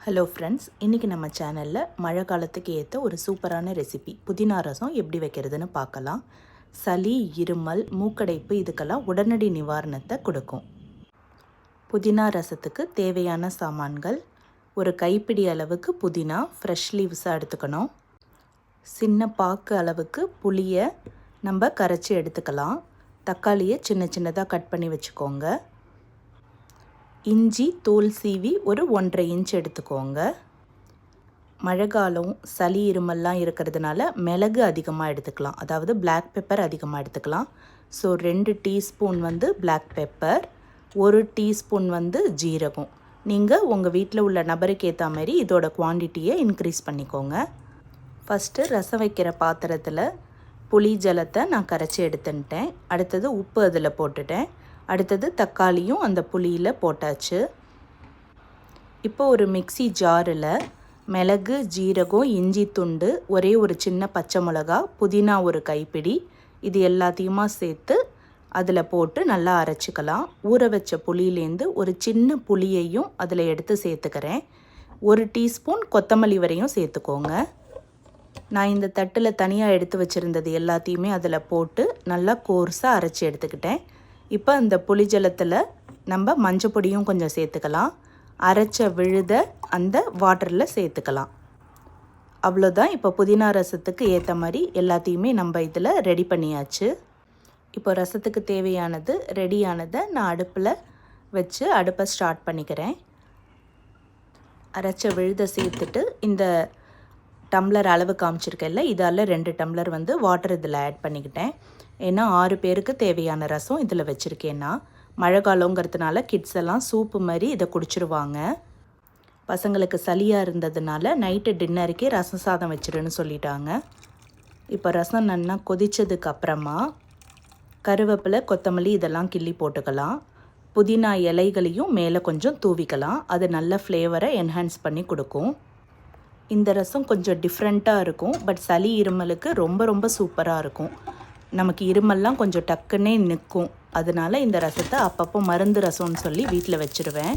Hello friends, இன்றைக்கி நம்ம சேனலில் மழை காலத்துக்கு ஏற்ற ஒரு சூப்பரான ரெசிபி புதினா ரசம் எப்படி வைக்கிறதுன்னு பார்க்கலாம். சளி, இருமல், மூக்கடைப்பு இதுக்கெல்லாம் உடனடி நிவாரணத்தை கொடுக்கும். புதினா ரசத்துக்கு தேவையான சாமான்கள்: ஒரு கைப்பிடி அளவுக்கு புதினா ஃப்ரெஷ் லீவ்ஸாக எடுத்துக்கணும். சின்ன பாக்கு அளவுக்கு புளியை நம்ம கரைச்சி எடுத்துக்கலாம். தக்காளியை சின்ன சின்னதாக கட் பண்ணி வச்சுக்கோங்க. இஞ்சி தோல் சீவி ஒரு 1.5 இன்ச் எடுத்துக்கோங்க. மழை காலம், சளி, இருமல்லாம் இருக்கிறதுனால மிளகு அதிகமாக எடுத்துக்கலாம், அதாவது பிளாக் பெப்பர் அதிகமாக எடுத்துக்கலாம். So 2 teaspoon black pepper, 1 teaspoon ஜீரகம். நீங்கள் உங்கள் வீட்டில் உள்ள நபருக்கு ஏற்ற மாதிரி இதோட குவான்டிட்டியை இன்க்ரீஸ் பண்ணிக்கோங்க. ஃபஸ்ட்டு ரசம் வைக்கிற பாத்திரத்தில் புளி ஜலத்தை நான் கரைச்சி எடுத்துட்டேன். அடுத்தது உப்பு அதில் போட்டுட்டேன். அடுத்தது தக்காளியும் அந்த புளியில் போட்டாச்சு. இப்போ ஒரு மிக்ஸி ஜாரில் மிளகு, ஜீரகம், இஞ்சி துண்டு, ஒரே ஒரு சின்ன பச்சை மிளகா, புதினா ஒரு கைப்பிடி, இது எல்லாத்தையுமா சேர்த்து அதில் போட்டு நல்லா அரைச்சிக்கலாம். ஊற வச்ச புளியிலேருந்து ஒரு சின்ன புளியையும் அதில் எடுத்து சேர்த்துக்கிறேன். 1 டீஸ்பூன் கொத்தமல்லி வரையும் சேர்த்துக்கோங்க. நான் இந்த தட்டில் தனியாக எடுத்து வச்சுருந்தது எல்லாத்தையுமே அதில் போட்டு நல்லா கோர்ஸாக அரைச்சி எடுத்துக்கிட்டேன். இப்போ இந்த புளி ஜலத்தில் நம்ம மஞ்சள் பொடியும் கொஞ்சம் சேர்த்துக்கலாம். அரைச்ச விழுத அந்த வாட்டரில் சேர்த்துக்கலாம். அவ்வளோதான். இப்போ புதினா ரசத்துக்கு ஏற்ற மாதிரி எல்லாத்தையுமே நம்ம இதில் ரெடி பண்ணியாச்சு. இப்போ ரசத்துக்கு தேவையானது ரெடியானதை நான் அடுப்பில் வச்சு அடுப்பை ஸ்டார்ட் பண்ணிக்கிறேன். அரைச்ச விழுத சேர்த்துட்டு இந்த டம்ளர் அளவு காமிச்சிருக்கேன்ல, இதால் 2 டம்ளர் வாட்டர் இதில் ஆட் பண்ணிக்கிட்டேன். ஏன்னா 6 பேருக்கு தேவையான ரசம் இதில் வச்சுருக்கேன்னா. மழை காலங்கிறதுனால கிட்ஸ் எல்லாம் சூப்பு மாதிரி இதை குடிச்சிருவாங்க. பசங்களுக்கு சளியாக இருந்ததுனால நைட்டு டின்னருக்கே ரசம் சாதம் வச்சிருன்னு சொல்லிட்டாங்க. இப்போ ரசம் நல்லா கொதித்ததுக்கு அப்புறமா கருவேப்பிலை, கொத்தமல்லி இதெல்லாம் கிள்ளி போட்டுக்கலாம். புதினா இலைகளையும் மேலே கொஞ்சம் தூவிக்கலாம். அது நல்ல ஃப்ளேவரை என்ஹான்ஸ் பண்ணி கொடுக்கும். இந்த ரசம் கொஞ்சம் டிஃப்ரெண்ட்டாக இருக்கும். பட் சளி, இருமலுக்கு ரொம்ப ரொம்ப சூப்பராக இருக்கும். நமக்கு இருமல்லாம் கொஞ்சம் டக்குன்னே நிற்கும். அதனால் இந்த ரசத்தை அப்பப்போ மருந்து ரசம்னு சொல்லி வீட்டில் வச்சுருவேன்.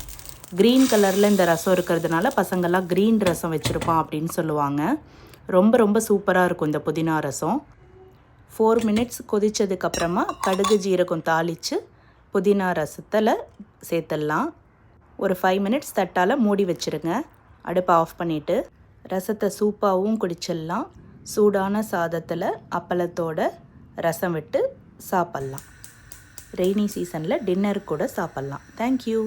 க்ரீன் கலரில் இந்த ரசம் இருக்கிறதுனால பசங்கள்லாம் க்ரீன் ரசம் வச்சுருப்பான் அப்படின்னு சொல்லுவாங்க. ரொம்ப ரொம்ப சூப்பராக இருக்கும் இந்த புதினா ரசம். 4 மினிட்ஸ் கொதித்ததுக்கப்புறமா கடுகு, ஜீரகம் தாளித்து புதினா ரசத்தில் சேர்த்துடலாம். ஒரு 5 மினிட்ஸ் தட்டால் மூடி வச்சுருங்க. அடுப்பை ஆஃப் பண்ணிவிட்டு ரசத்தை சூப்பாகவும் குடிச்சிடலாம். சூடான சாதத்தில் அப்பளத்தோட ரசம் விட்டு சாப்பிட்லாம். ரெய்னி சீசனில் டின்னர் கூட சாப்பிட்லாம். தேங்க்யூ.